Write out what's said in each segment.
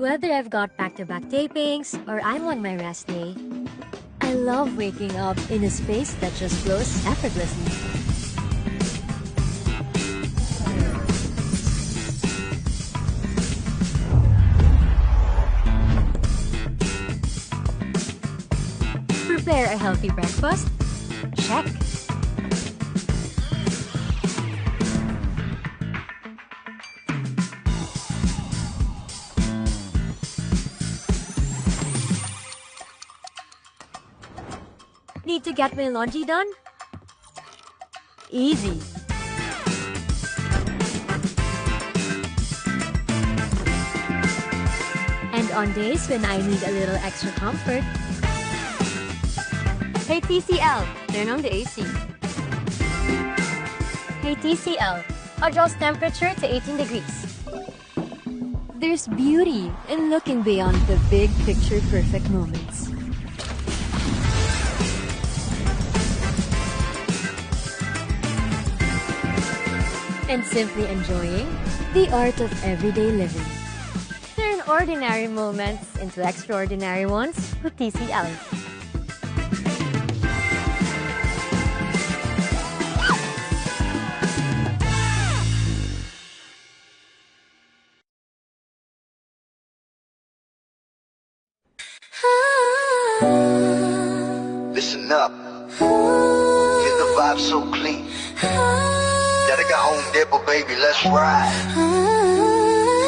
Whether I've got back-to-back tapings or I'm on my rest day, I love waking up in a space that just flows effortlessly. Prepare a healthy breakfast? Check. Need to get my laundry done? Easy. And on days when I need a little extra comfort, Hey TCL, turn on the AC. hey TCL, adjust temperature to 18 degrees. There's beauty in looking beyond the big picture perfect moments. And simply enjoying the art of everyday living. Turn ordinary moments into extraordinary ones with TCL. Listen up. Feel the vibe so clean. Gotta go home, Dipper, baby, let's ride.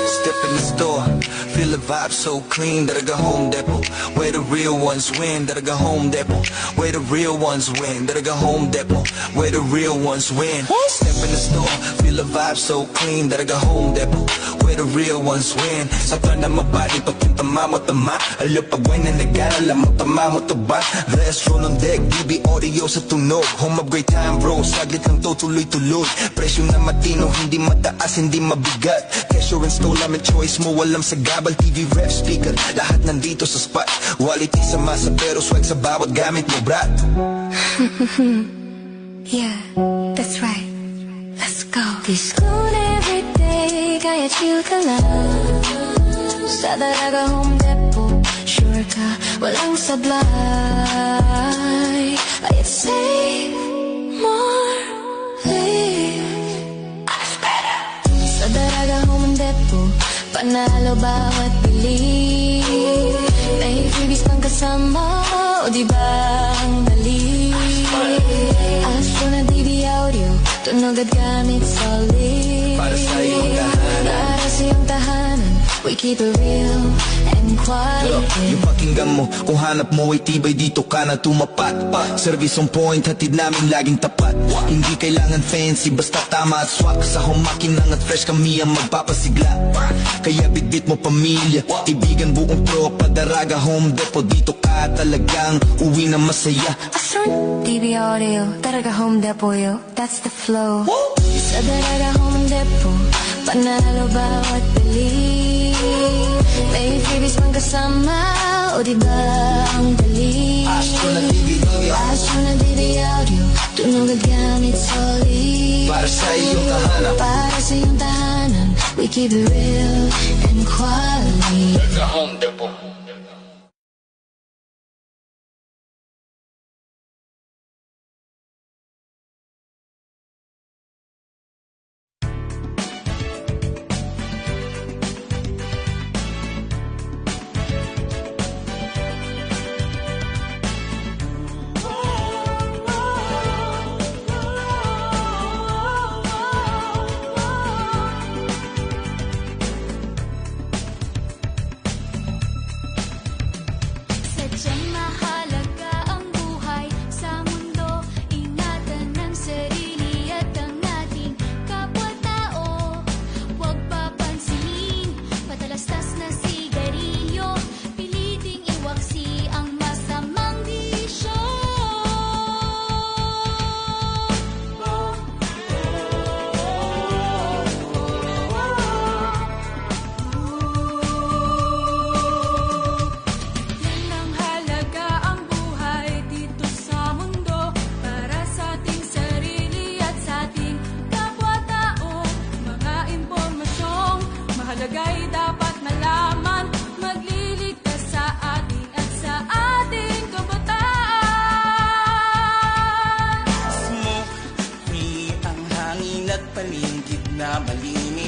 Step in the store, feel the vibe so clean. Gotta go home, Depot, where the real ones win. Gotta go home, Depot, where the real ones win. Gotta go home, Depot, where the real ones win. Step in the store, feel the vibe so clean. Gotta go home, Depot, where the real ones win. Sa na mabali, papunta mamot-tama. Alupagway na nag-aaral, mamot-tama. Restaurant on deck, BB audio sa tunog. Home upgrade time, bro, saglit lang to, tuloy-tuloy. Presyo na matino, hindi mataas, hindi mabigat. Kesyo install, aming choice mo, walang sagabal. TV, ref, speaker, lahat nandito sa spot. Quality sa masa, pero swag sa bawat gamit mo, brat. Yeah, that's right. Let's go. Discount every day, kaya chill ka lang. Sa Dalaga Home Depot, sure ka, walang sablay. Kaya save more, live. Mas better. Sa Dalaga Home Depot, panalo bawat bili. May freebies pang kasama, o diba ang dali? Astro na DB audio, tunog at gamit solid. Para sa iyong tahanan, para sa iyong tahanan, we keep it real and quality. yung pakinggan mo, kung hanap mo ay tibay, dito ka na tumapat. Service on point, hatid namin laging tapat. Hindi kailangan fancy, basta tama at swak. Sa humakinang at fresh kami ang magpapasigla. Kaya bitbit mo pamilya, kaibigan, buong tropa. Dalaga Home Depot, dito ka talagang uwi na masaya. Astro DB audio, Dalaga Home Depot, yo, that's the flow. Sa Dalaga Home Depot, panalo bawat bili. May freebies pang kasama, o diba ang dali? Astro na DB audio, Astro na DB audio, tunog at gamit solid. para sa iyong tahanan. Para sa iyong tahanan, we keep it real and quality. Dalaga Home Depot.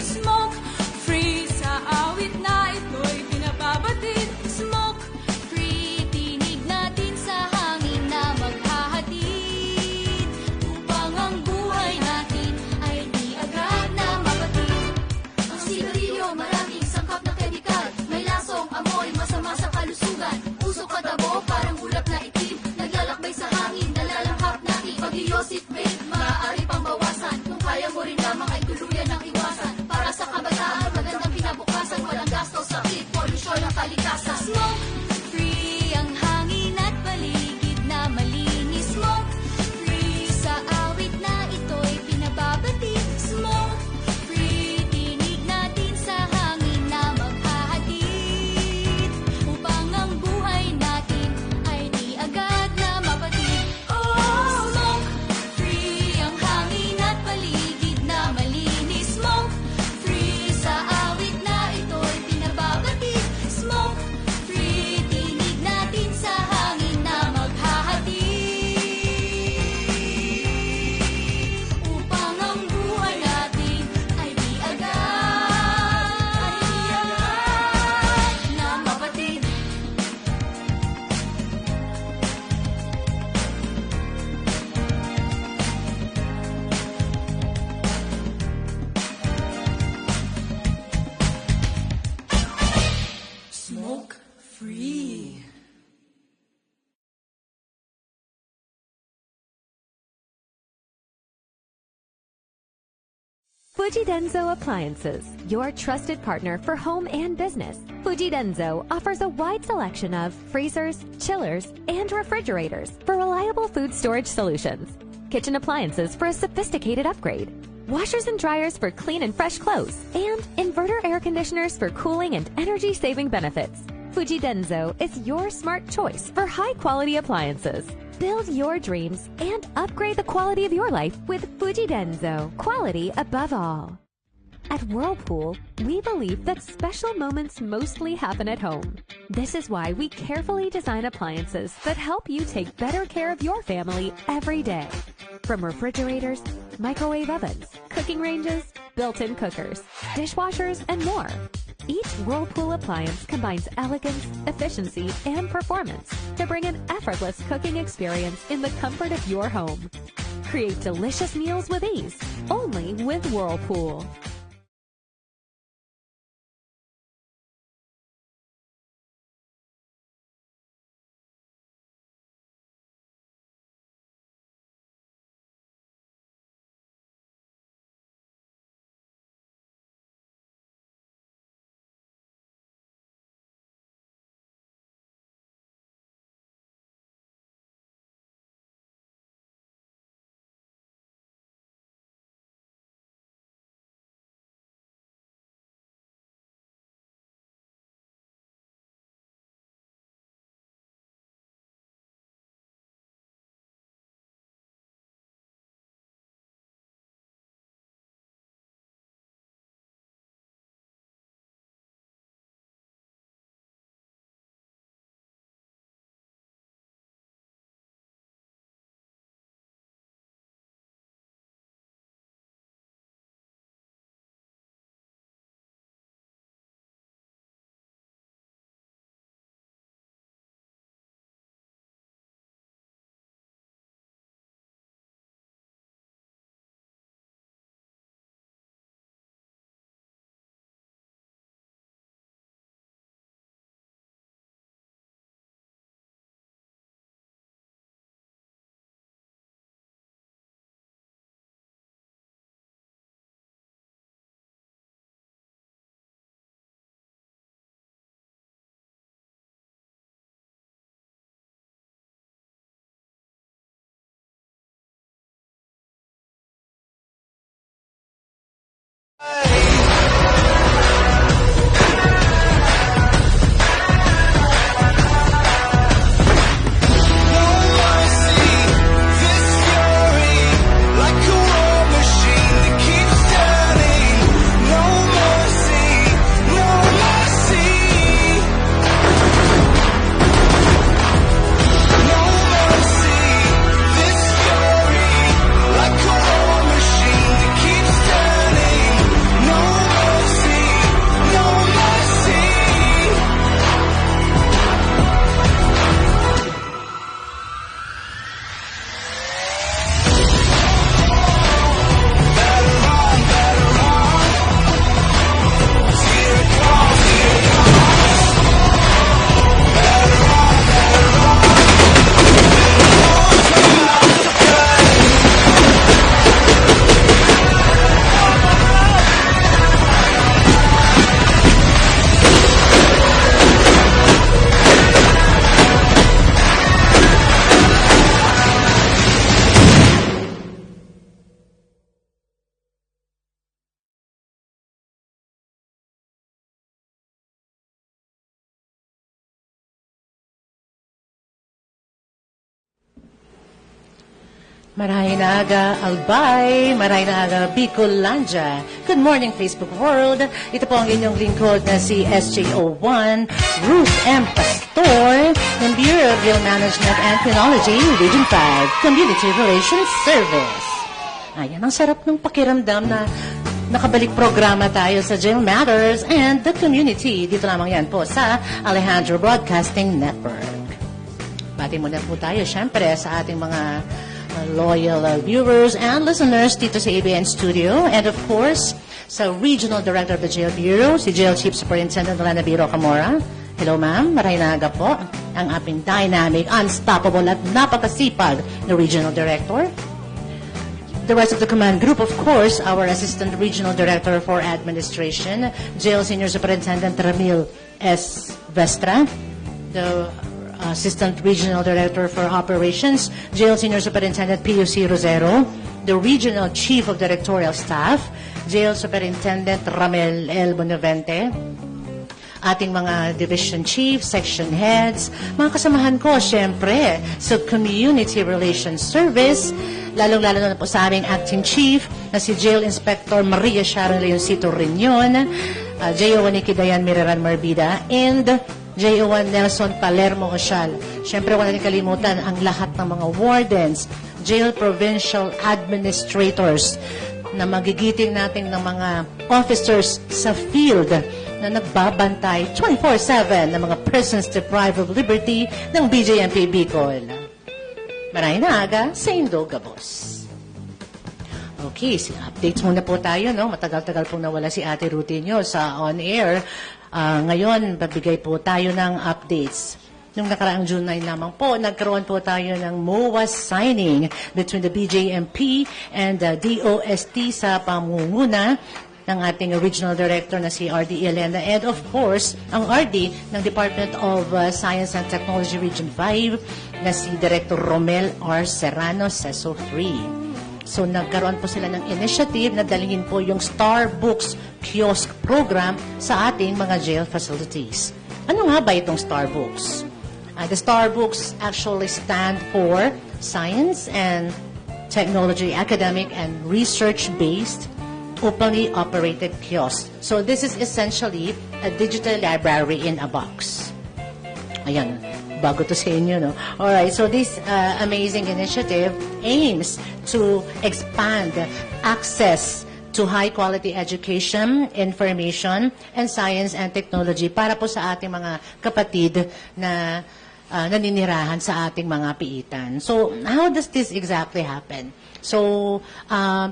Smoke free sa awit na ito'y pinababatid. Smoke free, tinig natin sa hangin na maghahatid upang ang buhay natin ay di agad na mabatid. Ang sigarilyo maraming sangkap na kemikal, may lasong amoy masama sa kalusugan. Usok at abo parang ulap na itim, naglalakbay sa hangin, nalalanghap natin. Pag-iosip babe, maaari pang bawasan. Kung kaya mo rin lamang ay tuluyan ng iwasan. Para sa kabataan, magandang kinabukasan. Walang gastos, sakit, polusyon ang kalikasan. Smoke free ang hangin at paligid na malinis. Smoke free sa awit na ito'y pinababatid. Smoke free, tinig natin sa hangin na maghahatid upang ang buhay natin ay di agad na mabatid. Oh, smoke free ang hangin at paligid na malinis. Smoke free sa awit na ito'y pinababatid. Smoke free, tinig natin sa hangin na maghahatid upang ang buhay natin ay di agad na mabatid. Smoke free. Fuji Denso Appliances, your trusted partner for home and business. Fuji Denso offers a wide selection of freezers, chillers, and refrigerators for reliable food storage solutions. Kitchen appliances for a sophisticated upgrade. Washers and dryers for clean and fresh clothes. And inverter air conditioners for cooling and energy-saving benefits. Fuji Denso is your smart choice for high-quality appliances. Build your dreams and upgrade the quality of your life with Fuji Denso. Quality above all. At Whirlpool, we believe that special moments mostly happen at home. This is why we carefully design appliances that help you take better care of your family every day. From refrigerators, microwave ovens, cooking ranges, built-in cookers, dishwashers, and more. Each Whirlpool appliance combines elegance, efficiency, and performance to bring an effortless cooking experience in the comfort of your home. Create delicious meals with ease, only with Whirlpool. Marahinaga Albay, Marahinaga Bicolandia. Good morning, Facebook world. Ito po ang inyong lingkod na si SJ01, Ruth M. Pastor, ng Bureau of Jail Management and Criminology, Region 5, Community Relations Service. Ayan, ang sarap ng pakiramdam na nakabalik programa tayo sa Jail Matters and the Community. Dito lamang yan po sa Alejandro Broadcasting Network. Bati muna po tayo, syempre, sa ating mga loyal viewers and listeners dito sa ABN Studio. And of course, sa Regional Director of the Jail Bureau, si Jail Chief Superintendent Lana B. Rocamora. Hello ma'am, marahinaga po ang ating dynamic, unstoppable at napakasipag na Regional Director. The rest of the command group, of course, our Assistant Regional Director for Administration, Jail Senior Superintendent Ramil S. Vestra, the Assistant Regional Director for Operations, Jail Senior Superintendent PUC Rosero, the Regional Chief of Directorial Staff, Jail Superintendent Ramel L. Bonavente, ating mga Division Chiefs, Section Heads, mga kasamahan ko, syempre, sa Community Relations Service, lalong-lalo na po sa aming Acting Chief, na si Jail Inspector Maria Sharon Leoncito Riñon, JO1 Nikidayan Miraran Marbida, and JO1 Nelson Palermo Osyal. Siyempre, wala natin kalimutan ang lahat ng mga wardens, jail provincial administrators, na magigiting natin ng mga officers sa field na nagbabantay 24/7 ng mga persons deprived of liberty ng BJMP Bicol. Maraming naaga sa Indo Gabos. Okay, updates muna po tayo, no? Matagal-tagal pong nawala si Ate Rutinyo sa on-air. Ngayon, babigay po tayo ng updates. Nung nakaraang June 9 lamang po, nagkaroon po tayo ng MOA signing between the BJMP and the DOST sa pamunguna ng ating Regional Director na si RD Elena, and of course, ang RD ng Department of Science and Technology Region 5 na si Director Romel R. Serrano, CESO 3. So, nagkaroon po sila ng initiative na dalhin po yung Starbooks kiosk program sa ating mga jail facilities. Ano nga ba itong Starbooks? The Starbooks actually stand for Science and Technology Academic and Research-based openly operated kiosk. So, this is essentially a digital library in a box. Ayan. Bago to sa inyo, no? Alright, so this amazing initiative aims to expand access to high-quality education, information, and science and technology para po sa ating mga kapatid na naninirahan sa ating mga piitan. So, how does this exactly happen? So,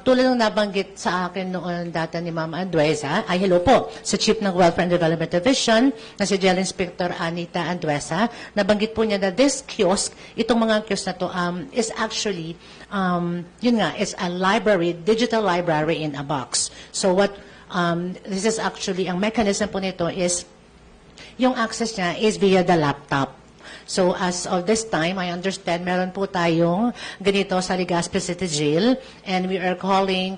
tulad ng nabanggit sa akin noon data ni Ma'am Anduesa, ay hello po, sa Chief ng Welfare and Development Division, na si Jail Inspector Anita Anduesa, nabanggit po niya na this kiosk, itong mga kiosk na to, is actually, yun nga, is a library, digital library in a box. So, this is actually, ang mechanism po nito is, yung access niya is via the laptop. So, as of this time, I understand, meron po tayong ganito sa Legazpi City Jail, and we are calling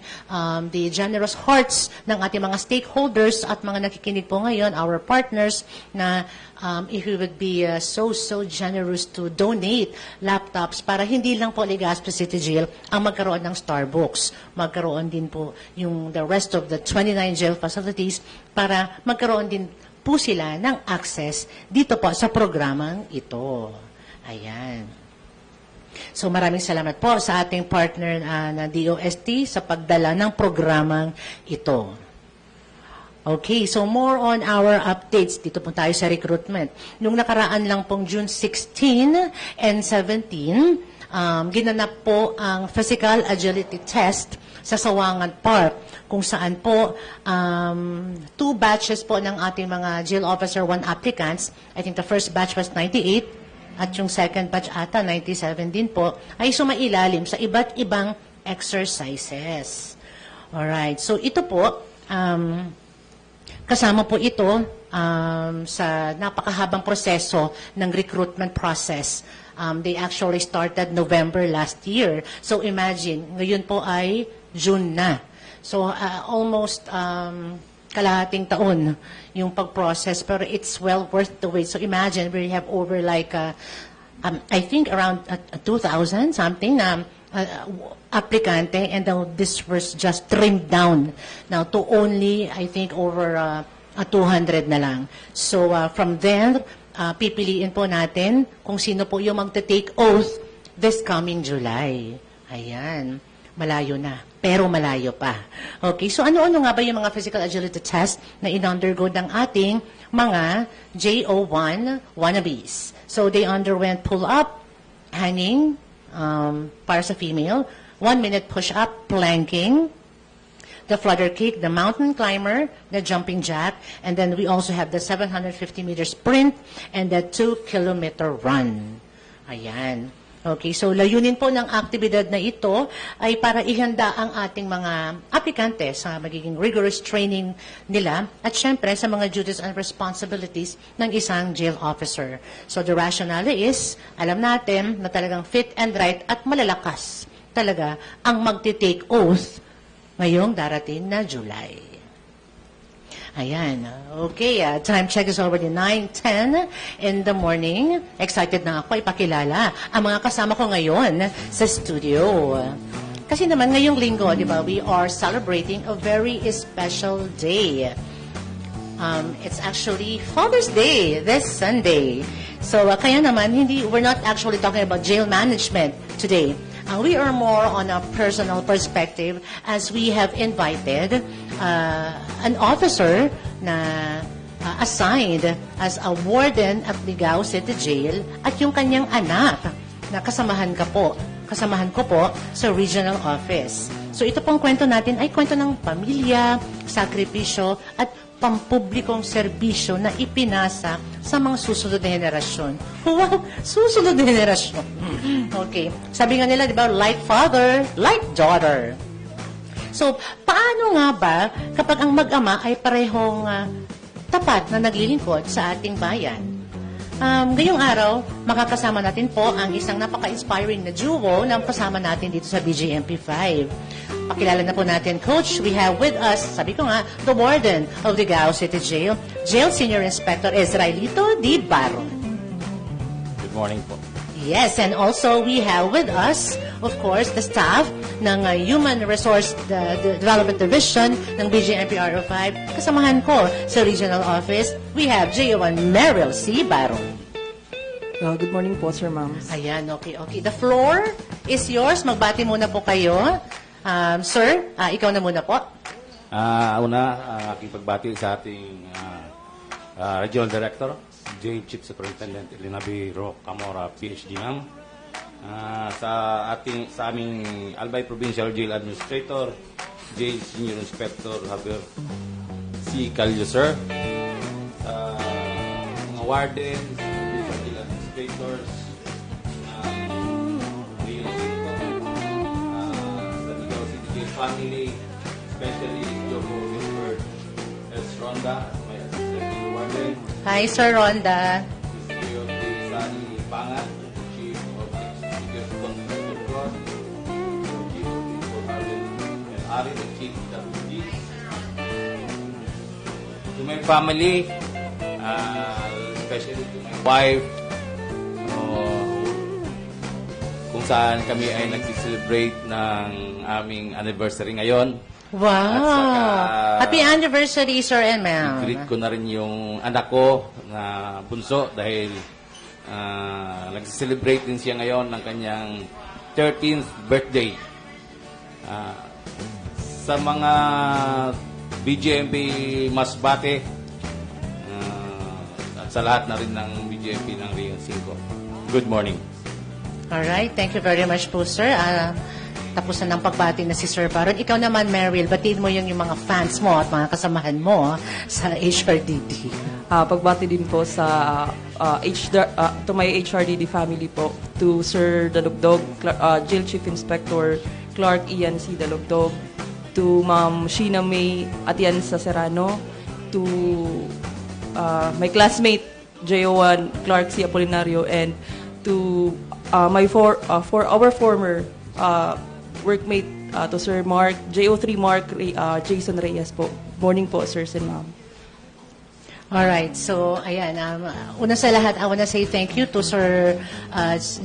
the generous hearts ng ating mga stakeholders at mga nakikinig po ngayon, our partners, na if you would be so generous to donate laptops para hindi lang po Legazpi City Jail ang magkaroon ng Starbooks. Magkaroon din po yung the rest of the 29 jail facilities para magkaroon din po sila ng access dito po sa programang ito. Ayan. So maraming salamat po sa ating partner na DOST sa pagdala ng programang ito. Okay, so more on our updates. Dito po tayo sa recruitment. Nung nakaraan lang pong June 16 and 17, ginanap po ang physical agility test sa Sawangan Park, kung saan po 2 batches po ng ating mga jail officer 1 applicants. I think the first batch was 98 at yung second batch ata 97 din po, ay sumailalim sa iba't ibang exercises. Alright, so ito po, kasama po ito sa napakahabang proseso ng recruitment process. They actually started November last year. So imagine, ngayon po ay June na. So almost kalahating taon yung pag-process, pero it's well worth the wait. So imagine, we have over like, I think around 2,000 something na applicante, and now this was just trimmed down now to only, I think, over 200 na lang. So from there, pipiliin po natin kung sino po yung magta-take oath this coming July. Ayan. Malayo na, pero malayo pa. Okay, so ano-ano nga ba yung mga physical agility test na in-undergo ng ating mga JO1 wannabes? So they underwent pull-up, hanging, para sa female, 1-minute push-up, planking, the flutter kick, the mountain climber, the jumping jack, and then we also have the 750-meter sprint and the 2-kilometer run. Ayan. Okay, so layunin po ng aktibidad na ito ay para ihanda ang ating mga aplikante sa magiging rigorous training nila at syempre sa mga duties and responsibilities ng isang jail officer. So the rationale is, alam natin na talagang fit and right at malalakas talaga ang magti-take oath ngayong darating na July. Ayan. Okay, time check is already 9:10 in the morning. Excited na ako ipakilala ang mga kasama ko ngayon sa studio. Kasi naman ngayong linggo, di ba, we are celebrating a very special day. It's actually Father's Day this Sunday. So kaya naman, we're not actually talking about jail management today. We are more on a personal perspective as we have invited an officer na assigned as a warden at Ligao City Jail at yung kanyang anak na kasamahan ko po sa regional office. So ito pong kwento natin ay kwento ng pamilya, sakripisyo at pampublikong serbisyo na ipinasa sa mga susunod na henerasyon. Wow! Susunod na henerasyon. Okay. Sabi nga nila, di ba, like father, like daughter. So, paano nga ba kapag ang mag-ama ay parehong tapat na naglilingkod sa ating bayan? Ngayong araw, makakasama natin po ang isang napaka-inspiring na duo na kasama natin dito sa BJMP5. Pakilala na po natin, Coach. We have with us, sabi ko nga, the warden of the Ligao City Jail, Jail Senior Inspector Israelito Di Baron. Good morning po. Yes, and also we have with us, of course, the staff ng Human Resource Development Division ng BJMP-RO5. Kasamahan ko sa regional office, we have JO1 Meryl C. Baron. Good morning po, Sir Ma'am. Ayan, okay. The floor is yours. Magbati muna po kayo. Sir, ikaw na muna po. Aking pagbati sa ating Regional Director, Jail Chief Superintendent Elena B. Camora, PhD, ma'am. Sa aming Albay Provincial Jail Administrator, Jail Senior Inspector Javier C. Calio, sir. Mga warden, jail administrators, family, especially Jogo Gilbert S. Ronda, my assistant warden. Hi, Sir Ronda. Mr. Sani Pangat, Chief of Executive Constitution Court, Chief of People Harden, and Ari, the Chief WD. To my family, especially to my wife, kung saan kami ay nag-celebrate ng aming anniversary ngayon. Wow! At saka, Happy anniversary, sir and ma'am. i-greet ko na rin yung anak ko na bunso dahil nag-celebrate din siya ngayon ng kanyang 13th birthday. Sa mga BJMP Masbate at sa lahat na rin ng BJMP ng Rio 5. Good morning. Alright, thank you very much po, sir. Tapos na ng pagbati na si Sir Baron. Ikaw naman, Meryl, batiin mo yung mga fans mo at mga kasamahan mo sa HRDD. Pagbati din po sa to my HRDD family po, to Sir Dalugdog, Jail Chief Inspector Clark Ian C. Dalugdog, to Ma'am Sheena May Atienza Serrano, to my classmate, JO1 Clark C. Apolinario, and to our former workmate, to Sir Mark, JO3 Mark Jason Reyes po. Morning po, sirs and ma'am. Alright, so ayan, una sa lahat, I want to say thank you to Sir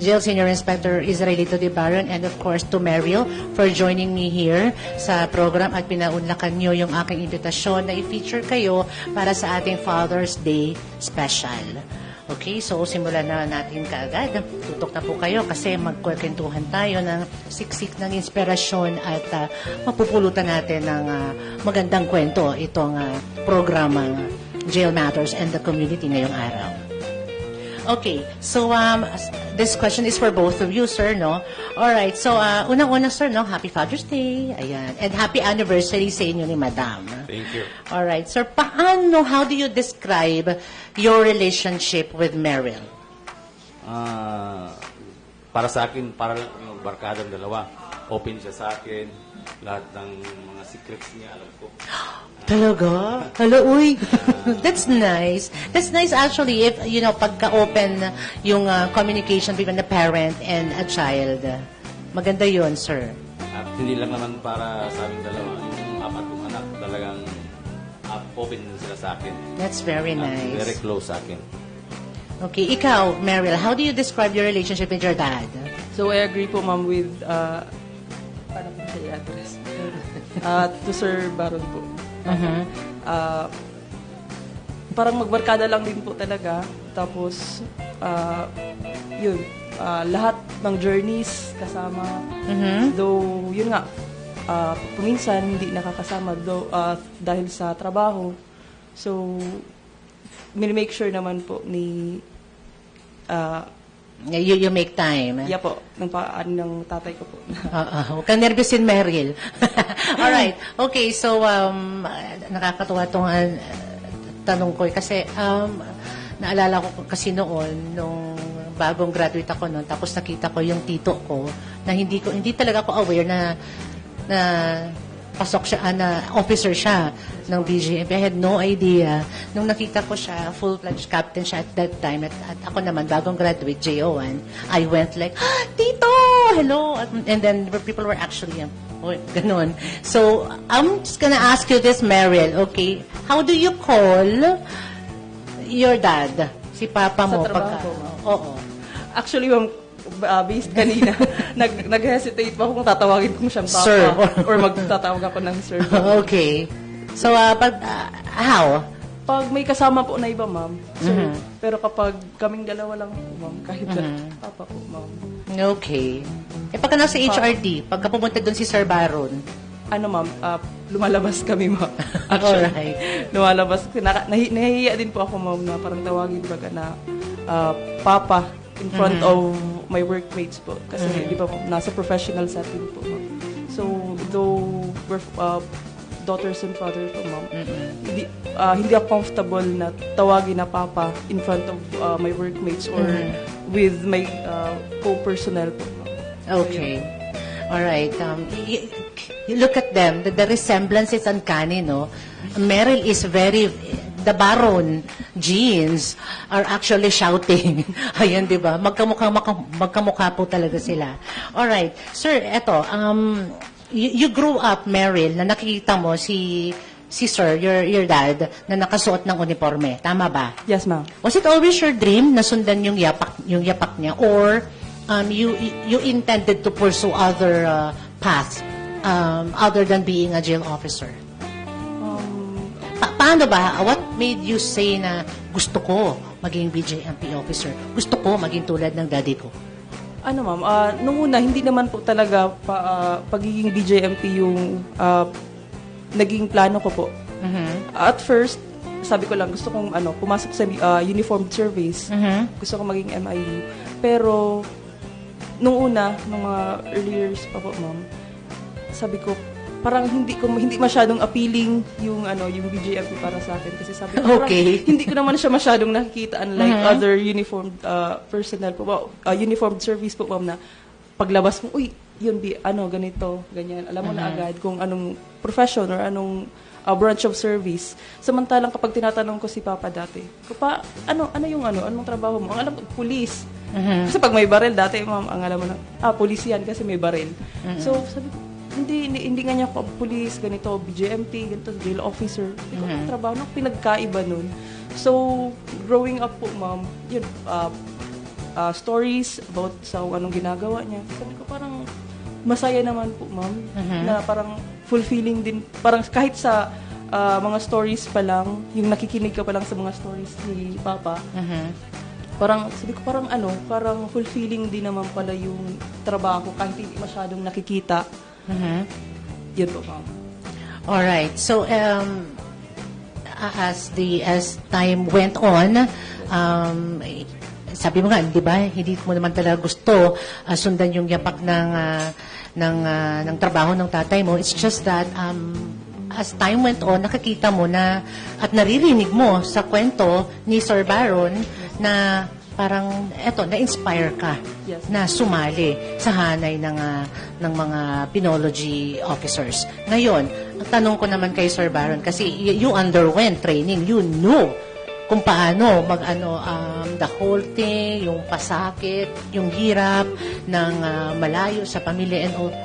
Jail Senior Inspector Israelito de Baron and of course to Meryl for joining me here sa program at pinaunlakan nyo yung aking imbitasyon na i-feature kayo para sa ating Father's Day special. Okay, so simulan na natin kaagad. Tutok na po kayo kasi magkwentuhan tayo ng siksik ng inspirasyon at mapupulutan natin ng magandang kwento itong programang Jail Matters and the Community ngayong araw. Okay, so this question is for both of you, sir, no? Alright, so unang-una, sir, no? Happy Father's Day. Ayan. And happy anniversary sa inyo ni Madam. Thank you. Alright, sir, how do you describe your relationship with Meryl? Para sa akin, para yung barkadang dalawa. Open siya sa akin. Lahat ng mga secrets niya, alam ko. Talaga? Hello, uy. That's nice. That's nice actually if, pagka-open yung communication between the parent and a child. Maganda yun, sir. At hindi lang naman para sa aming dalawa. Yung apat kong anak talagang open din sila sa akin. That's very nice. Very close sa akin. Okay, ikaw, Meryl, how do you describe your relationship with your dad? So I agree po, ma'am, with paano po siya i-address? To Sir Baron po. Parang magbarkada lang din po talaga. Tapos, yun, lahat ng journeys kasama. Though, yun nga, paminsan hindi nakakasama dahil sa trabaho. So, make sure naman po ni You make time. yeah po, ng tatay ko po. Huwag kang nervousin, Meryl. Alright. Okay, so, nakakatuwa itong tanong ko. Kasi, naalala ko kasi noon, nung bagong graduate ako noon, tapos nakita ko yung tito ko, na hindi talaga ako aware na pasok siya, na officer siya ng BGMP. I had no idea. Nung nakita ko siya, full-fledged captain siya at that time, at ako naman, bagong graduate, JO1, I went like, Tito! Hello! And then people were actually, ganun. So, I'm just gonna ask you this, Meryl, okay? How do you call your dad? Si Papa mo? Sa trabaho, ma'am. Oo. Actually, ma'am, based kanina, nag-hesitate pa kung tatawagin ko siyang papa. Sir. Or magtatawag ako ng sir. Okay. So, how? Pag may kasama po na iba, ma'am, sir. Pero kapag kaming dalawa lang po, ma'am, kahit papa po, ma'am. Okay. Pagka nasa HRD, pagka pumunta doon si Sir Baron, Ma'am, lumalabas kami, ma'am. Actually, alright. lumalabas. Nahihiya din po ako, ma'am, na parang tawagin baga na papa in front of my workmates po. Kasi, di ba po, nasa professional setting po, ma'am. So, though we're daughters and father po, ma'am, hindi ako comfortable na tawagin na papa in front of my workmates or with my co-personnel po, ma'am. Okay. Alright. You look at them, the resemblance is uncanny, no? Meryl is the Baron genes are actually shouting. Ayan, di ba? Magkamukha po talaga sila. Alright. Sir, eto, you grew up, Meryl, na nakikita mo si Sir, your dad, na nakasuot ng uniforme. Tama ba? Yes, ma'am. Was it always your dream na sundan yung yapak niya? Or you intended to pursue other paths other than being a jail officer? Paano ba? What made you say na gusto ko maging BJMP officer? Gusto ko maging tulad ng daddy ko? Ma'am, nung una, hindi naman po talaga pagiging BJMP yung naging plano ko po. At first, sabi ko lang, gusto kong pumasok sa uniformed service. Gusto kong maging MIU. Pero, nung una, nung mga early years pa po, ma'am, sabi ko, parang hindi masyadong appealing yung BJMP para sa akin kasi sabi ko okay. hindi ko naman siya masyadong nakikita unlike other uniformed personnel po, uniformed service po, ma'am, na paglabas mo, uy, yun ganito, ganyan. Alam mo na agad kung anong profession or anong branch of service. Samantalang kapag tinatanong ko si Papa dati, anong trabaho mo? Ang alam ko, police. Kasi pag may baril dati, ma'am, ang alam mo na, police yan kasi may baril. So, sabi ko, hindi nga niya ako police, ganito, BJMP, ganito, jail officer. Ikaw ang trabaho, pinagkaiba nun. So, growing up po, ma'am, yun, stories about sa anong ginagawa niya. Sabi ko parang masaya naman po, ma'am, na parang fulfilling din. Parang kahit sa mga stories pa lang, yung nakikinig ka pa lang sa mga stories ni Papa, parang, sabi ko parang fulfilling din naman pala yung trabaho kahit hindi masyadong nakikita. Yun po, ma'am. Alright. So, as time went on, sabi mo nga, di ba, hindi mo naman talaga gusto sundan yung yapak ng trabaho ng tatay mo. It's just that, as time went on, nakakita mo na at naririnig mo sa kwento ni Sir Baron na parang, na-inspire ka na sumali sa hanay ng mga penology officers. Ngayon, ang tanong ko naman kay Sir Baron, kasi you underwent training, you knew kung paano the whole thing, yung pasakit, yung hirap ng malayo sa pamilya and all.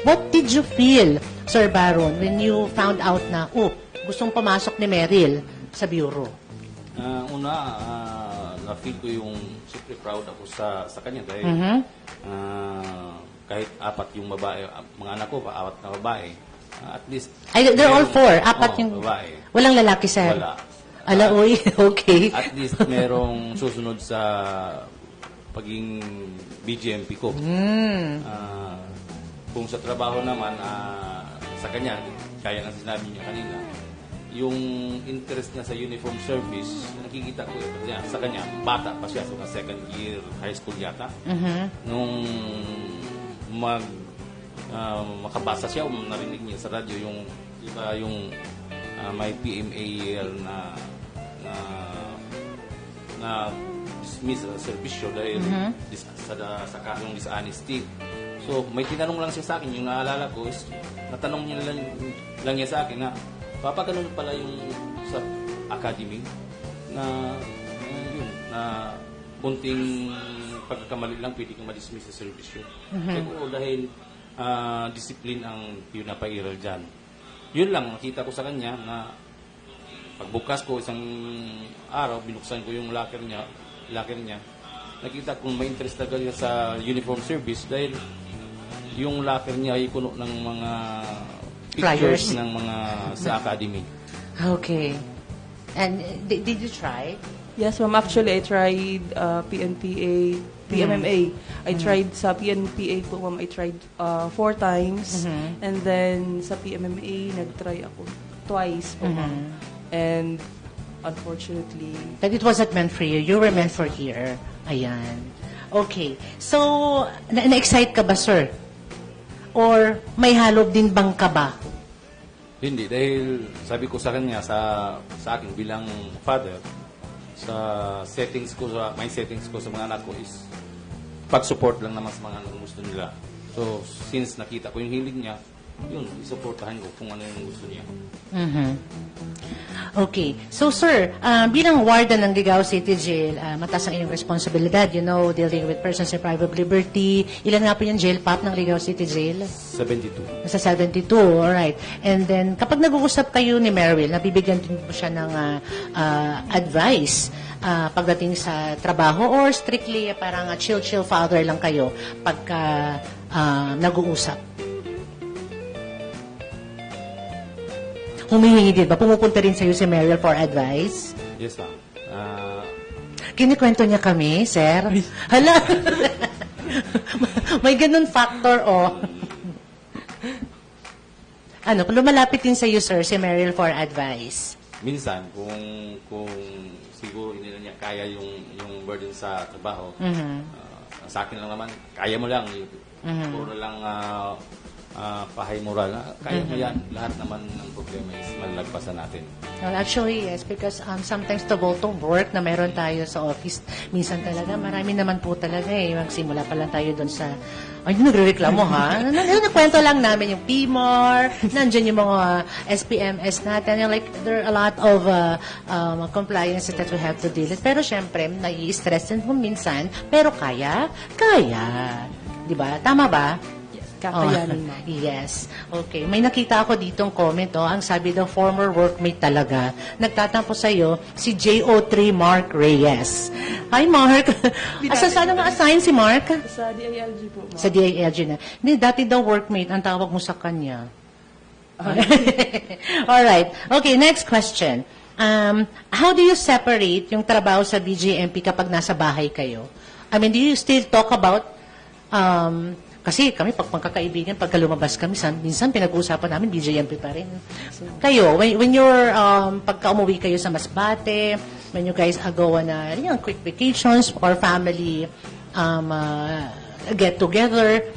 What did you feel, Sir Baron, when you found out na, gustong pumasok ni Meryl sa bureau? Na-feel ko yung super proud ako sa kanya dahil kahit apat yung babae, mga anak ko, apat na babae, at least... They're all four? Apat yung... babae. Walang lalaki, sir? Wala. Okay. At least merong susunod sa paging BGMP ko. Kung sa trabaho naman, sa kanya, kaya ng sinabi niya kanina, yung interest niya sa uniform service, nakikita ko sa kanya, bata pa siya, so second year high school yata. Nung makabasa siya, narinig niya sa radyo yung iba yung may PMAL na dismiss sa serbisyo dahil sa kasong dishonesty. So, may tinanong lang siya sa akin, yung naalala ko is, natanong niya lang niya sa akin na, Papa, ganun pala yung sa academy na kunting pagkakamali lang, pwede kang ma-dismiss sa serbisyo. Siguro dahil discipline ang pinapairal dyan. Yun lang, nakita ko sa kanya na pagbukas ko isang araw, binuksan ko yung locker niya, nakita kong may interest talaga sa uniform service dahil yung locker niya ay puno ng mga pictures ng mga sa academy. Okay. And did you try? Yes, ma'am. Actually, I tried PMMA. I tried sa PNPA po, ma'am. I tried 4 times. And then sa PMMA, nag-try ako twice po, ma'am. And unfortunately... But it wasn't meant for you. You were meant for here. Ayan. Okay. So, na-excite ka ba, sir? Or may halo din bang kaba? Hindi, dahil sabi ko sa kanya, sa akin bilang father, sa my settings ko sa mga anak ko is pag-support lang naman sa mga gusto nila. So, since nakita ko yung hilig niya, yun, isuportahan ko kung ano yung gusto niya. Okay. So, sir, bilang warden ng Ligao City Jail, mataas ang iyong responsibilidad, dealing with persons deprived of liberty. Ilan nga po yung jail pop ng Ligao City Jail? 72. Nasa 72, alright. And then, kapag nag-uusap kayo ni Meryl, nabibigyan din po siya ng advice pagdating sa trabaho or strictly parang chill father lang kayo pagka nag-uusap? Humihingi din ba? Pumupunta rin sa'yo si Meryl for advice? Yes, ma'am. Kinikwento niya kami, sir. Hala! May ganun factor, Ano, lumalapit din sa'yo, sir, si Meryl for advice? Minsan, kung siguro hindi na niya kaya yung burden sa trabaho, sa akin lang naman, kaya mo lang. Puro lang pahay moral. Kaya mo yan. Lahat naman ng problema is malagpasan natin. Well, actually, yes. Because sometimes to go to work na meron tayo sa office, minsan talaga, marami naman po talaga magsimula pa lang tayo doon sa... Ay, nagre-reklamo, ha? Nakwento lang namin yung PMOR, nandyan yung mga SPMS natin. Like, there are a lot of compliances that we have to deal with. Pero syempre, nai-stress din po minsan. Pero kaya. Diba? Tama ba? Kakayanin, ma'am. Yes. Okay. May nakita ako ditong comment, ang sabi daw, former workmate talaga. Nagtatampo sa'yo, si JO3 Mark Reyes. Hi, Mark. Saan nga assign si Mark? Sa DILG po, ma'am. Sa DILG na. Hindi, dati daw workmate, ang tawag mo sa kanya. Alright. Okay, next question. How do you separate yung trabaho sa BJMP kapag nasa bahay kayo? I mean, do you still talk about kasi kami, pag magkakaibigan, pagka lumabas kami, minsan pinag-uusapan namin, BJMP pa rin. Kayo, when you're, pagka umuwi kayo sa Masbate, when you guys go on quick vacations or family get-together,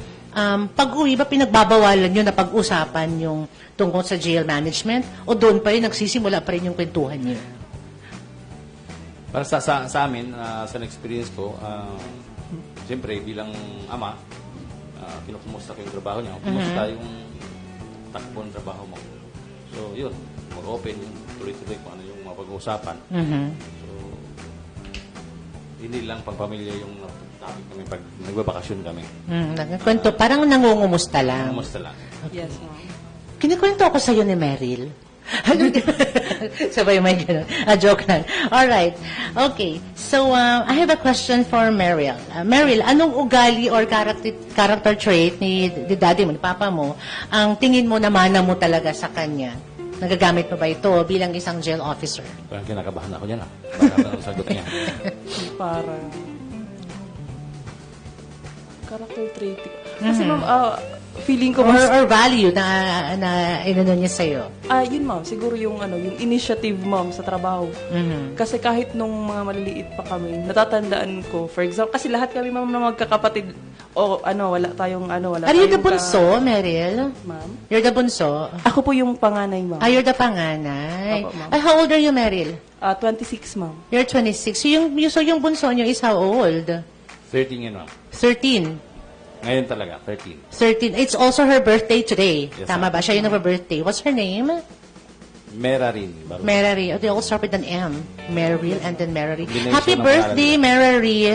pag-uwi ba pinagbabawalan nyo na pag-usapan yung tungkol sa jail management o doon pa rin nagsisimula pa rin yung kwentuhan nyo? Para sa amin, sa experience ko, siyempre bilang ama, kinukumusta ko yung trabaho niya. Kumusta yung takbo ng trabaho mo. So, yun. Mag-open yung tuloy-tuloy kung ano yung mapag-uusapan. So, hindi lang pang-pamilya yung topic kami pag nagbabakasyon kami. Nagkwento, parang nangungumusta lang. Kumusta lang. Yes, ma'am. Kinikwento ako sa'yo ni Meryl. Sabay may ganun. Joke lang. Alright. Okay. So, I have a question for Meryl. Meryl, anong ugali or character trait ni daddy mo, ni papa mo, ang tingin mo na mana mo talaga sa kanya? Nagagamit mo ba ito bilang isang jail officer? Parang kinakabahan ako niyan. Baka ang sagot niya. Parang character trait. Kasi ma'am, feeling ko Or value na inano niya sa'yo? yun ma'am, siguro yung yung initiative ma'am sa trabaho. Kasi kahit nung mga maliliit pa kami, natatandaan ko, for example, kasi lahat kami ma'am na magkakapatid, wala tayong Are you the bunso, Meryl? Ma'am? You're the bunso? Ako po yung panganay ma'am. You're the panganay. Opo, ma'am. How old are you, Meryl? 26 ma'am. You're 26. So yung bunso niyo is how old? 13 yun, ma'am. 13. Ngayon talaga, 13. 13. It's also her birthday today. Yes, Tama ma'am. ba? Siya yung birthday. What's her name? Merarin. Merary. They all start with an M. Meryl and then Merary. Combination Happy ng birthday, Merary.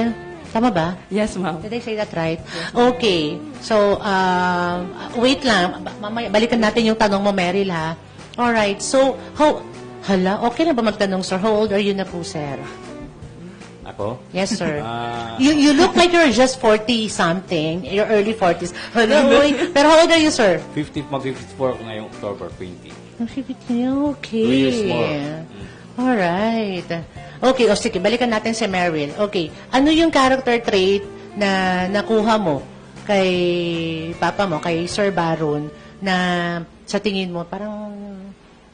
Tama ba? Yes ma'am. Did I say that right? Okay. So, wait lang. Mamaya, balikan natin yung tanong mo, Meryl, ha? Alright. So, okay na ba magtanong, sir? How old are you na po, sir? Ako? Yes, sir. You look like you're just 40-something. You're early 40s. Pero how old are you, sir? 54 ako ngayong October 20. Okay. 2 years more. Alright. Okay, sige, balikan natin si Meryl. Okay, ano yung character trait na nakuha mo kay papa mo, kay Sir Baron, na sa tingin mo parang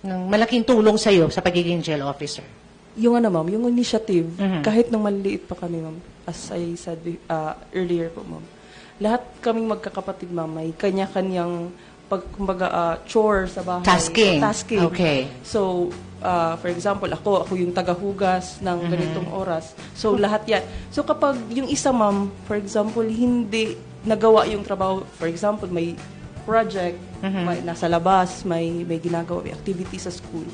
malaking tulong sa'yo sa pagiging jail officer? Yung ma'am, yung initiative, kahit nung maliliit pa kami, ma'am, as I said earlier po, ma'am, lahat kaming magkakapatid, ma'am, may kanya-kanyang chore sa bahay. Tasking. Okay. So, for example, ako yung tagahugas ng ganitong oras. So, lahat yan. So, kapag yung isa, ma'am, for example, hindi nagawa yung trabaho, for example, may project, may nasa labas, may ginagawa, may activity sa school.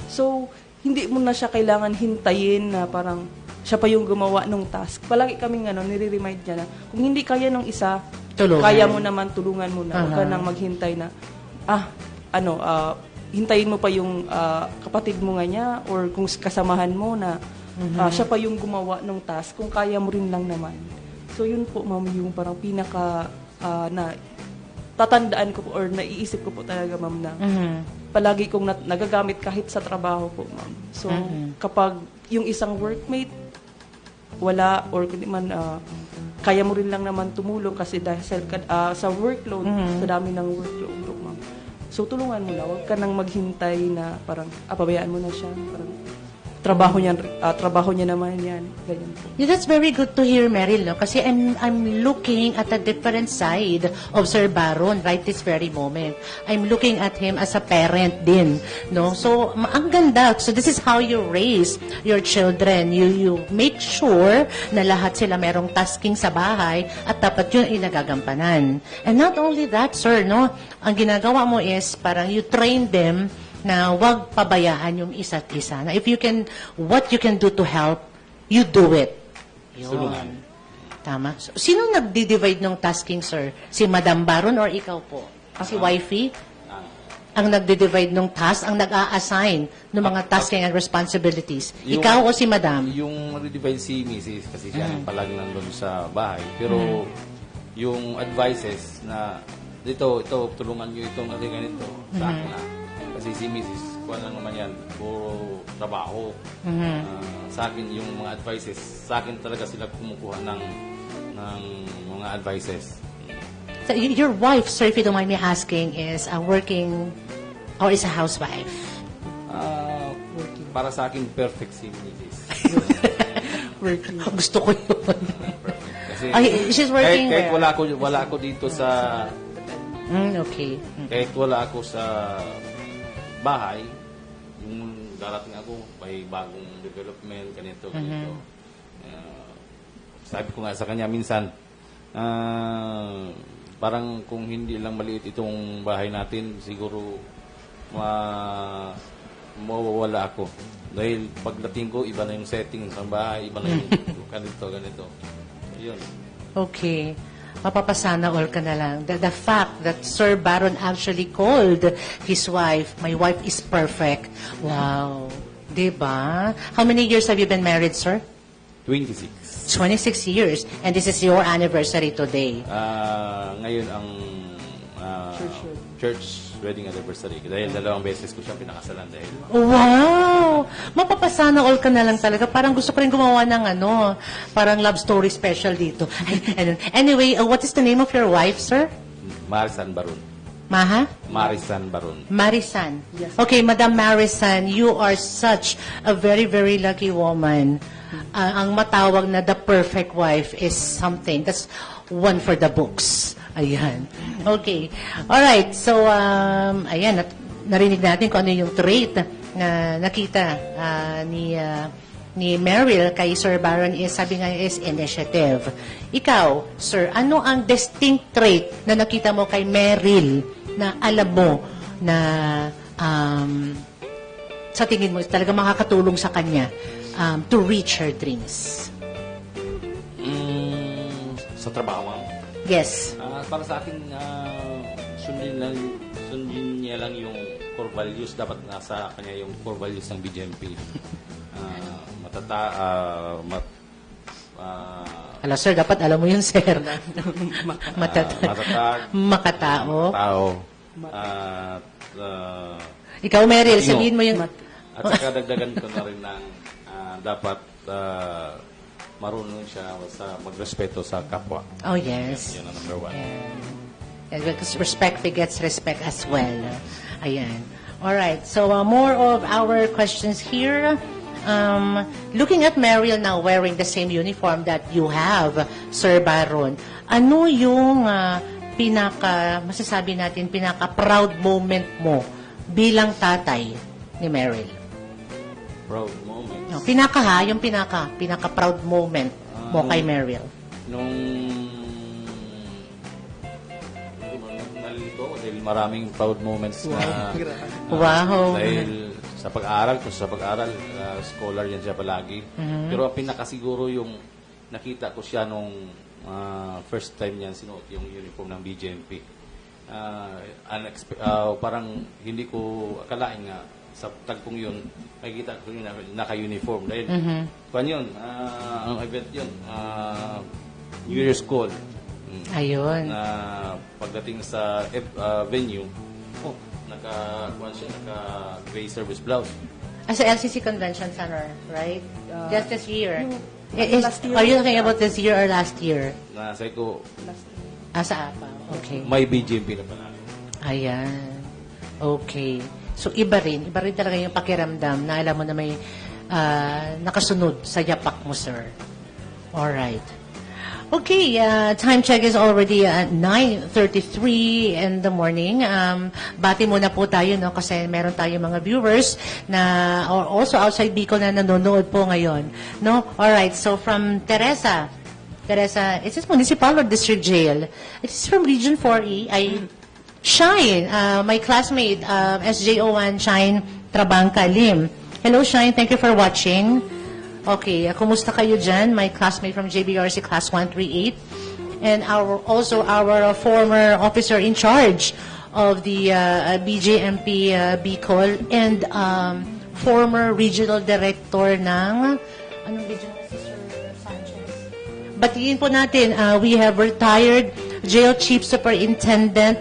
So, hindi mo na siya kailangan hintayin na parang siya pa yung gumawa ng task. Palagi kaming nire-remind niya na kung hindi kaya ng isa, tulungan. Kaya mo naman, tulungan mo na. Huwag ka nang maghintay na, hintayin mo pa yung kapatid mo nga niya or kung kasamahan mo na siya pa yung gumawa ng task kung kaya mo rin lang naman. So, yun po, ma'am, yung parang pinaka na tatandaan ko po or naiisip ko po talaga, ma'am, na palagi kong nagagamit kahit sa trabaho po, ma'am. So, kapag yung isang workmate wala or kundi man kaya mo rin lang naman tumulong kasi dahil sa workload, sa dami ng workload, ma'am. So, tulungan mo na. Huwag ka nang maghintay na parang, pabayaan mo na siya. Parang, trabaho niya naman yan. Ganyan po. Yeah, that's very good to hear, Meryl, no? Kasi I'm looking at a different side of Sir Baron right this very moment. I'm looking at him as a parent din, no? So, ang ganda. So, this is how you raise your children. You make sure na lahat sila merong tasking sa bahay at dapat yun ay nagagampanan. And not only that, sir, no? Ang ginagawa mo is parang you train them na wag pabayaan yung isa't isa. Na if you can, what you can do to help, you do it. Yun. Tulungan. Tama. So, sino nagdi-divide ng tasking, sir? Si Madam Baron or ikaw po? Si wifey? Ang nagdi-divide ng task, ang nag-a-assign ng mga tasking and responsibilities. Ikaw o si Madam? Yung mag-divide si Mrs. kasi siya ang palagi nandun sa bahay. Pero yung advices na ito, tulungan nyo itong ganito sa akin na. Kasi si Mrs. kuha lang naman yan, puro trabaho. Sa akin, yung mga advices, sa akin talaga sila kumukuha ng mga advices. So, your wife, sir, if you don't mind me asking, is a working or is a housewife? Para sa akin, perfect si Mrs. Gusto ko yun. Kasi She's working kahit where? wala ako dito sa Okay. kahit wala ako sa bahay, yung darating ako, may bagong development, ganito. Sabi ko nga sa kanya minsan, parang kung hindi lang maliit itong bahay natin, siguro mawawala ako. Dahil pagdating ko, iba na yung setting sa bahay, iba na yung ganito. Yun. Okay. Mapapasana all ka na lang. The fact that Sir Baron actually called his wife, my wife is perfect. Wow. Diba? How many years have you been married, sir? 26. 26 years. And this is your anniversary today. Ngayon ang church wedding anniversary. Dahil 2 beses ko siyang pinakasalan dahil Wow! Mapapasana all ka na lang talaga. Parang gusto ko rin gumawa ng parang love story special dito. Anyway, what is the name of your wife, sir? Marisan Baron. Maha? Marisan Baron. Marisan. Okay, Madam Marisan, you are such a very, very lucky woman. Ang matawag na the perfect wife is something that's one for the books. Ayan. Okay. Alright. So, ayan. Narinig natin kung ano yung trait na nakita ni Meryl kay Sir Baron is, sabi nga is initiative. Ikaw, sir, ano ang distinct trait na nakita mo kay Meryl na alam mo na sa tingin mo talaga makakatulong sa kanya to reach her dreams? Sa trabaho. Yes. Para sa akin, sundin niya lang yung core values. Dapat nasa kanya yung core values ng BGMP. Hala, sir, dapat alam mo yun, sir. Matatag. Makatao. Tao. Ikaw, Meryl, Matino. sabihin mo yung... At saka dagdagan ko na rin ng dapat marunong siya sa magrespeto sa kapwa. Oh, yes. Yan ang number 1. Yeah, because respect begets respect as well. Ayan. Alright, so more of our questions here. Looking at Meryl now wearing the same uniform that you have, Sir Baron, ano yung masasabi natin, pinaka-proud moment mo bilang tatay ni Meryl? Proud moment. No, yung pinaka-proud moment mo kay Meryl. Nung nalilito ako dahil maraming proud moments na Wow. dahil sa pag-aaral, scholar yan siya palagi. Pero ang pinakasiguro yung nakita ko siya nung first time niyan sinuot yung uniform ng BGMP. Parang hindi ko akalain nga sa tagpong yun, makikita ko yun naka-uniform. Dahil, yun, ang event yun, New Year's Call. Ayun. Pagdating sa venue, naka-gray service blouse. As a LCC Convention Center, right? Just this year. Last year. Are you talking about this year or last year? Sabi ko, Sa APA. Okay. may BGMP na pala. Ayan. Okay. So, iba rin talaga yung pakiramdam na alam mo na may nakasunod sa yapak mo, sir. Alright. Okay, time check is already 9:33 in the morning. Bati muna po tayo, no, kasi meron tayong mga viewers na also outside Bicol na nanonood po ngayon. No? Alright, so from Teresa, is this municipal or district jail? It is from Region 4E. Shine, my classmate, SJO1, Shine Trabangka Lim. Hello, Shine. Thank you for watching. Okay, kumusta kayo dyan? My classmate from JBRC Class 138. And also our former officer in charge of the BJMP Bicol and former regional director ng anong regional si Sir Sanchez? Batiin po natin, we have retired Jail Chief Superintendent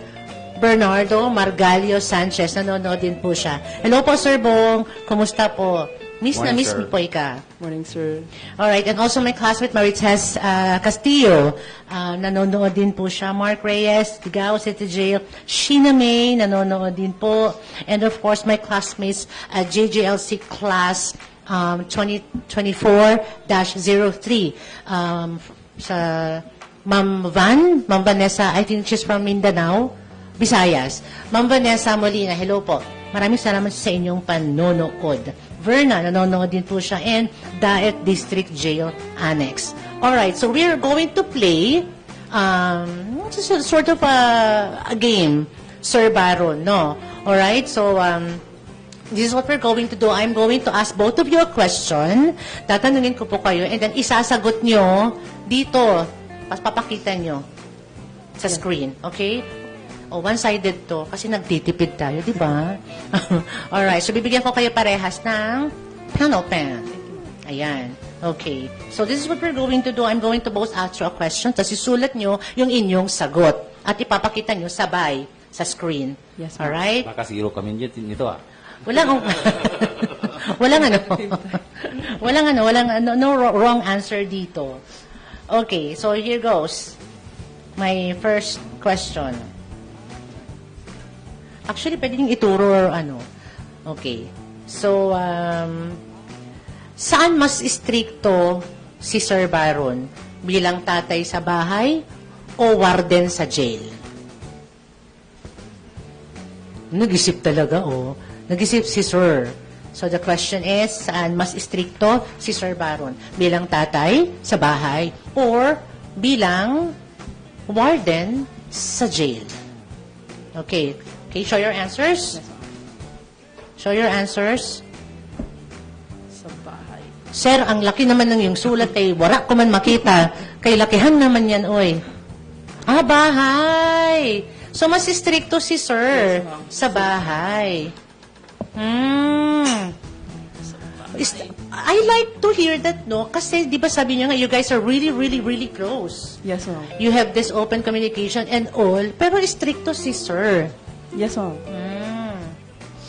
Bernardo Margalio Sanchez. Nanonood din po siya. Hello po, Sir Bong. Kumusta po? Miss na Morning, miss sir. mo po ika. Morning, sir. Alright, and also my classmate Marites Castillo, nanonood din po siya. Mark Reyes, Ligao City Jail. Sheena May, nanonood din po. And of course, my classmates at JJLC Class 2024-03 sa Ma'am Vanessa, I think she's from Mindanao, Visayas. Ma'am Vanessa Molina, hello po. Maraming salamat sa inyong panonood. Verna, nanonood din po siya, and Daet District Jail Annex. Alright, so we're going to play sort of a game, Sir Baron, no? Alright, so this is what we're going to do. I'm going to ask both of you a question. Tatanungin ko po kayo, and then isasagot nyo dito. Papakita nyo sa screen, okay? O, one-sided to, kasi nagtitipid tayo, di ba? Alright, so bibigyan ko kayo parehas ng panel pen. Ayan. Okay. So this is what we're going to do. I'm going to both ask you a question, tapos isulat nyo yung inyong sagot. At ipapakita nyo sabay sa screen. Yes, ma'am. Alright? Baka zero kami nito ah. Walang no wrong answer dito. Okay, so here goes. My first question. Actually, pwede yung ituro or ano. Okay. So, saan mas stricto si Sir Baron? Bilang tatay sa bahay o warden sa jail? Nag-isip talaga, oh. Nag-isip si Sir. So, the question is, saan mas stricto si Sir Baron? Bilang tatay sa bahay or bilang warden sa jail? Okay. Okay, show your answers. Show your answers. Sa bahay. Sir, ang laki naman ng yung sulat kay wala ko man makita. Kay lakihan naman yan, oy. Ah, bahay. So, mas stricto si Sir sa bahay. I like to hear that, no? Kasi, di ba sabi niyo nga, you guys are really, really, really close. Yes, ma'am. You have this open communication and all, pero stricto si Sir. Yes, ma'am.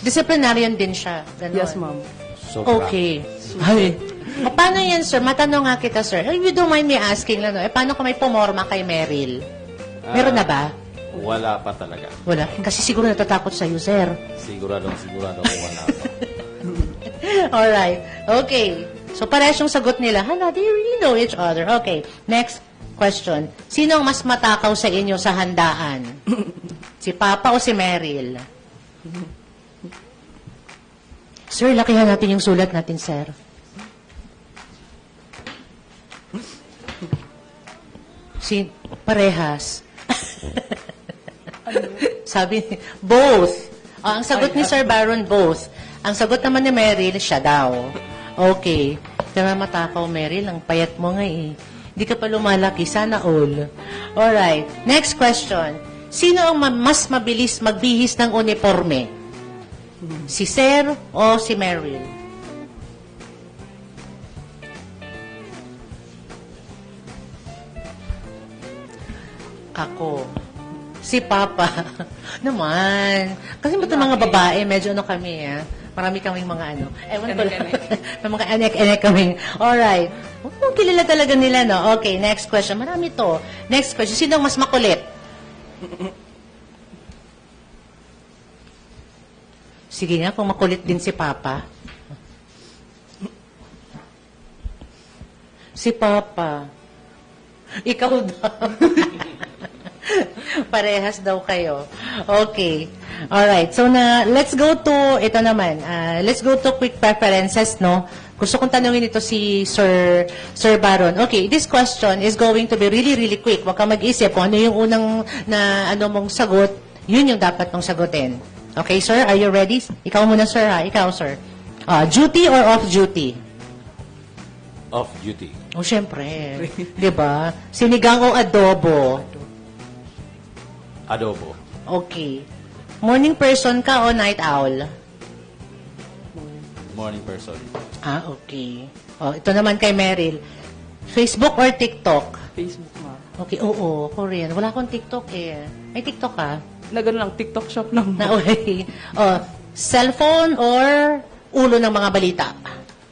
Disciplinarian din siya. Ganon. Yes, ma'am. Sobra. Okay. Ay. Paano yan, sir? Matanong nga kita, sir. If you don't mind me asking lang, no? Paano kung may pumorma kay Meryl? Meron na ba? Wala pa talaga. Wala. Kasi siguro natatakot sa'yo, sir. Sigurado kung wala pa. Alright. Okay. So, parehas yung sagot nila. Hala, they really know each other. Okay. Next question. Sino ang mas matakaw sa inyo sa handaan? Si Papa o si Meryl? Sir, lakihan natin yung sulat natin, sir. Parehas. Sabi, both. Ang sagot ni Sir Baron, both. Ang sagot naman ni Meryl, siya daw. Okay. Kaya matakaw, Meryl. Ang payat mo nga eh. Hindi ka pa lumalaki. Sana all. Alright. Next question. Sino ang mas mabilis magbihis ng uniforme? Si Sir o si Meryl? Ako. Si Papa. Naman. Kasi ba't mga babae, medyo ano kami, marami kaming mga ano. Ewan ko lang. May mga anek-anek kaming. Alright. Kilala talaga nila, no? Okay, next question. Marami to. Next question. Sino ang mas makulit? Sige nga, kung makulit din si Papa. Si Papa. Ikaw daw. Parehas daw kayo. Okay. Alright. So, let's go to, ito naman, let's go to quick preferences, no? Gusto kong tanungin ito si Sir Baron. Okay, this question is going to be really, really quick. Huwag kang mag-isip kung ano yung unang mong sagot, yun yung dapat mong sagutin. Okay, sir? Are you ready? Ikaw muna, sir, ha? Ikaw, sir. Duty or off-duty? off-duty. O, syempre. Di ba? Sinigang o adobo? Adobo. Okay. Morning person ka o night owl? Morning person. Ah, okay. Oh, ito naman kay Meryl. Facebook or TikTok? Facebook, ma'am. Okay, oo, Korean. Wala akong TikTok eh. May TikTok ka? Na gano'n lang, TikTok shop lang. Na, okay. Oh, cellphone or ulo ng mga balita?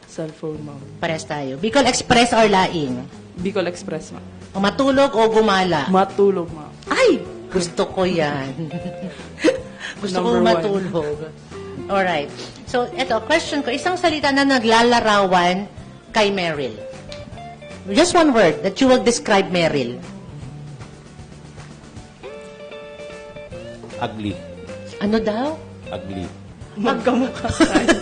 Cellphone, ma'am. Pares tayo. Bicol Express or Laing? Bicol Express, ma'am. O matulog o gumala? Matulog, ma'am. Ay! Gusto ko yan. Gusto ko Number one. matulog. Alright. So, eto, question ko. Isang salita na naglalarawan kay Meryl. Just one word that you will describe Meryl. Ugly. Ano daw? Ugly. Magkamukha tayo.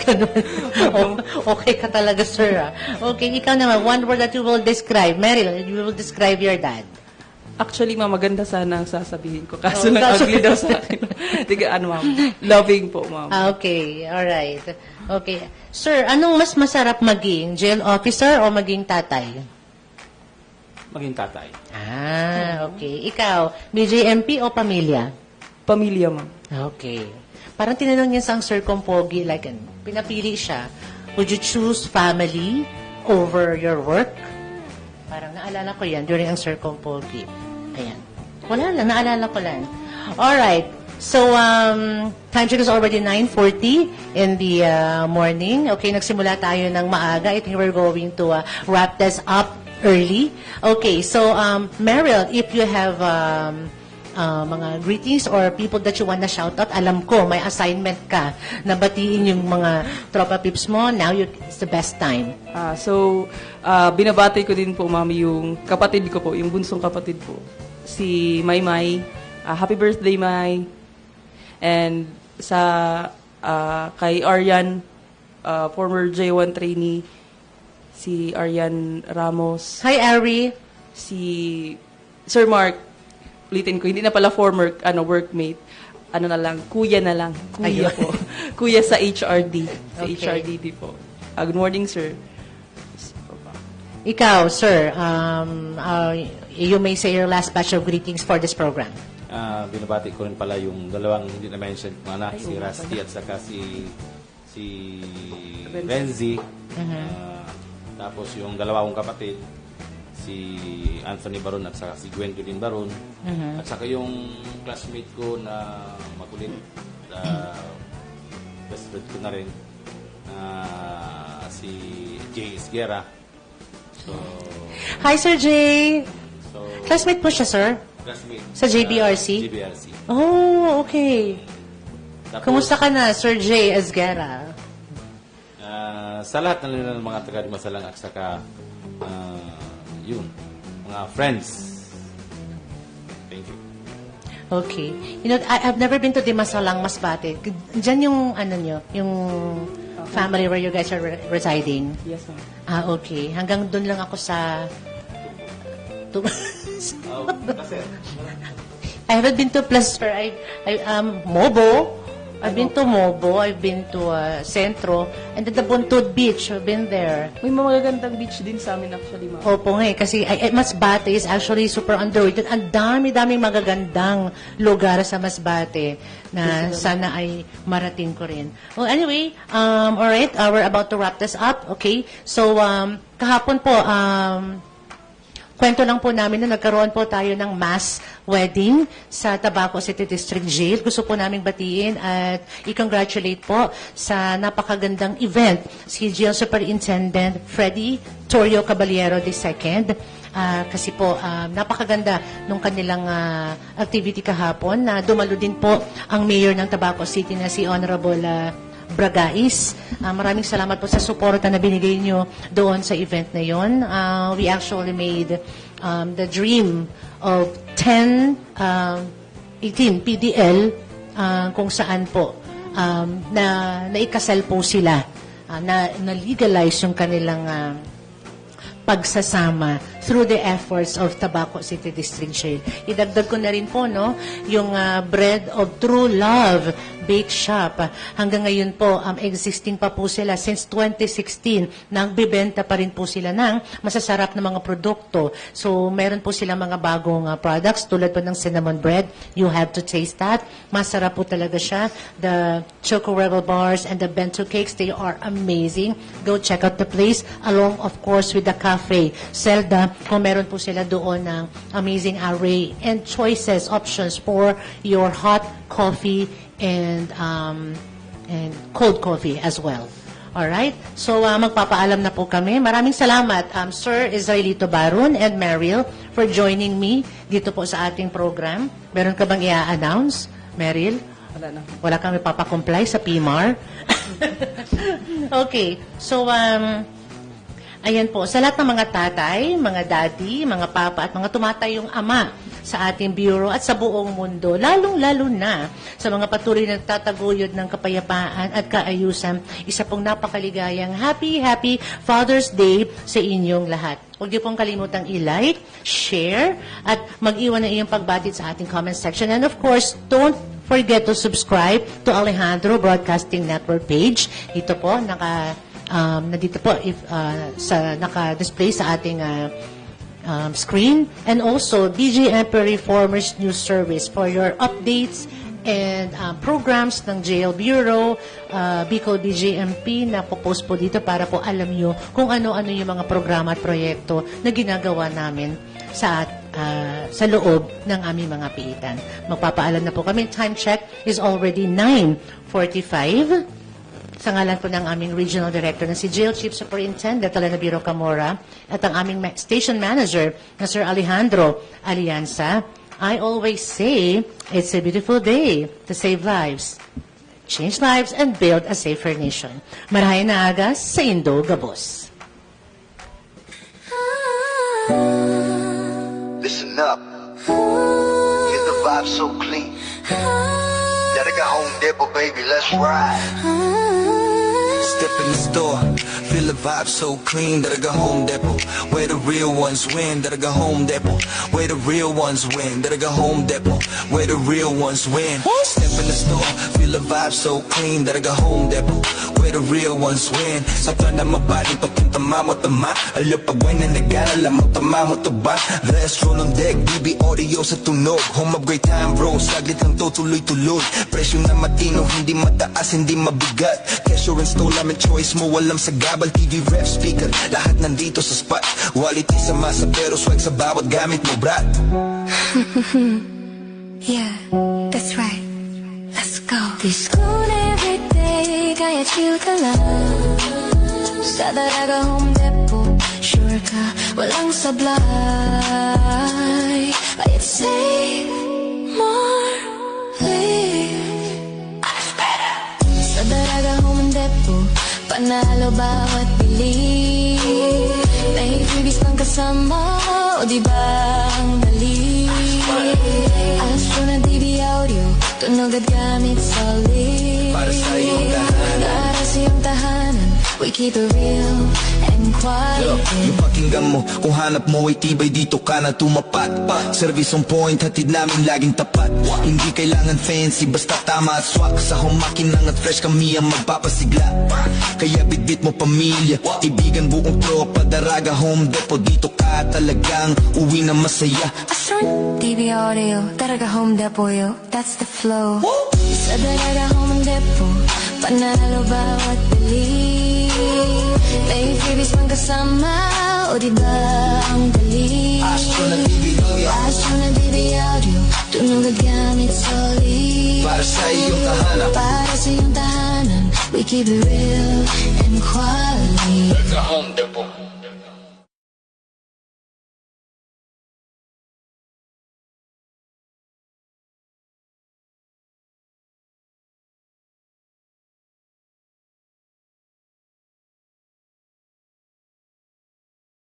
Ganun. Okay ka talaga, sir. Ah. Okay, ikaw naman. One word that you will describe. Meryl, you will describe your dad. Actually, ma'am, maganda sana ang sasabihin ko. Kaso Oh, nang kaso- ugly daw sa akin. Tiga, ano, ma'am? Loving po, ma'am. Ah, okay, alright. Okay. Sir, anong mas masarap maging? Jail officer o maging tatay? Maging tatay. Ah, okay. Ikaw, BJMP o pamilya? Pamilya, ma'am. Okay. Parang tinanong niya sa Sir Compogi, like, pinapili siya, would you choose family over your work? Parang naalala ko yan during ang Sir Compogi. Ayan. Wala lang, naalala ko lang. Alright. So, time check is already 9:40 in the morning. Okay, nagsimula tayo ng maaga. I think we're going to wrap this up early. Okay, so, Meryl, if you have mga greetings or people that you wanna shout out, alam ko, may assignment ka na batiin yung mga tropa pips mo. Now, it's the best time. Binabati ko din po, mami, yung kapatid ko po, yung bunsong kapatid po. Si Maymay. Happy birthday, May. And kay Aryan, former J1 trainee, si Aryan Ramos. Hi, Ari. Si Sir Mark, ulitin ko, hindi na pala former workmate. Ano na lang, kuya na lang. Kuya Ayun. po. Kuya sa HRD. Sa Okay. HRDD po. Good morning, sir. Ikaw, sir, you may say your last batch of greetings for this program. Binabati ko rin pala yung dalawang hindi na-mention kong anak, si Rusty at saka si Renzi. Tapos yung dalawang kapatid, si Anthony Baron at saka si Gwendolyn Baron. At saka yung classmate ko na makulit, best friend ko na rin, si Jay Esguera. So, Hi, Sir Jay. so Classmate po siya, sir? classmate. Sa JBRC? JBRC. Oh, okay. Tapos, Kumusta ka na, Sir Jay Esguera? sa lahat ng nila ng mga taga-Dimasalang at saka yun, mga friends. Thank you. Okay. You know, I've never been to Dimasalang, Masbate. Diyan yung, yung family where you guys are residing. Yes, ma'am. Ah, okay. Hanggang doon lang ako sa... I haven't been to Placer. Mobo. I've been to Mobo. I've been to Centro. And then the Buntod Beach. I've been there. May mga magagandang beach din sa amin actually, ma'am. Opo nga eh. Kasi Masbate is actually super underrated. Ang dami-daming magagandang lugar sa Masbate na sana ay marating ko rin. Well, anyway, alright, we're about to wrap this up. Okay? So, kahapon po, kwento lang po namin na nagkaroon po tayo ng mass wedding sa Tabaco City District Jail. Gusto po naming batiin at i-congratulate po sa napakagandang event si Jail Superintendent Freddy Torrio Caballero II. Kasi po, napakaganda nung kanilang activity kahapon na dumalo din po ang mayor ng Tabaco City na si Honorable Bragais. Maraming salamat po sa suporta na binigay nyo doon sa event na yon. We actually made the dream of 18 PDL kung saan po na naikasal po sila, na legalize yung kanilang pagsasama through the efforts of Tabaco City District Jail. Idagdag ko na rin po, no, yung Bread of True Love Bake Shop. Hanggang ngayon po, existing pa po sila since 2016. Nagbibenta pa rin po sila ng masasarap na mga produkto. So, meron po sila mga bagong products tulad po ng cinnamon bread. You have to taste that. Masarap po talaga siya. The Choco Rebel bars and the bento cakes, they are amazing. Go check out the place along, of course, with the cafe. Zelda, kung meron po sila doon ng amazing array and choices, options for your hot coffee and cold coffee as well. Alright? So, magpapaalam na po kami. Maraming salamat, Sir Israelito Barun and Meryl, for joining me dito po sa ating program. Meron ka bang i-announce, Meryl? Wala na. Wala kang ipapakomply sa PMAR? Okay. So, ayan po, sa lahat ng mga tatay, mga daddy, mga papa, at mga tumatayong ama sa ating bureau at sa buong mundo, lalong-lalo na sa mga patuloy na nagtataguyod ng kapayapaan at kaayusan, isa pong napakaligayang happy Father's Day sa inyong lahat. Huwag niyo pong kalimutang i-like, share, at mag-iwan ng iyong pagbati sa ating comment section. And of course, don't forget to subscribe to Alejandro Broadcasting Network page. Ito po, nandito po naka-display sa ating screen, and also BGMP Reformers News Service for your updates and programs ng Jail Bureau, Bicol BGMP na po-post po dito para po alam nyo kung ano-ano yung mga programa at proyekto na ginagawa namin sa loob ng aming mga piitan. Magpapaalam na po kami. Time check is already 9:45. Sa ngalan po ng aming Regional Director na si Jail Chief Superintendent Elena Camora at ang aming Station Manager na Sir Alejandro Alianza, I always say, it's a beautiful day to save lives, change lives, and build a safer nation. Marahay na agas sa Indo, Gabos. Listen up. Get the vibe so clean. Gotta go home, Depot, baby, let's ride. Step in the store, feel the vibe so clean that I go home depot. Where the real ones win, that I go home depot. Where the real ones win, that I go home depot. Where the real ones win. Step in the store, feel the vibe so clean that I go home depot. Where the real ones win. Sa na mabali papunta mamo-tama. Alo pag wine na nag-alala mo tama mo to ba? Restro ng deck, BB audio sa tunog. Home upgrade time bro, saglit lang to tuloy-tuloy. Presyo na matino, hindi mataas, hindi mabigat. Cashier install namin choice mo, walang sa gabal. TV ref speaker, lahat nandito sa spot. Quality sa masa pero swag sa bawat gamit mo brat. Yeah, that's right. Let's go. This good every day, kaya chill ka lang. Sa Daraga Home Depot, sure ka, walang sablay. I'd save more, live better. Sa Daraga Home Depot, panalo bawat bili. May freebies pang kasama, o diba ang dali? Astro na TV audio, tunog at gamit solid. Para sa iyong tahanan, para sa iyong tahanan, we keep it real and quality. Yung pakinggan mo, kung hanap mo ay tibay, dito ka na tumapat. Service on point, hatid namin laging tapat. Hindi kailangan fancy, basta tama at swak. Sa humakinang at fresh kami ang magpapasigla. Kaya bitbit mo pamilya, ibigan buong tropa. Daraga Home Depot, dito ka talagang uwi na masaya. Astro TV audio, Daraga Home Depot, yo, that's the flow. Sa Daraga Home Depot, panalo bawat bili. May freebies pang kasama, o diba ang dali? Astro na TV audio, Astro na TV audio, tunog at gamit solid. para sa iyong tahanan, para sa iyong tahanan, we keep it real and quality. Daraga Home Depot.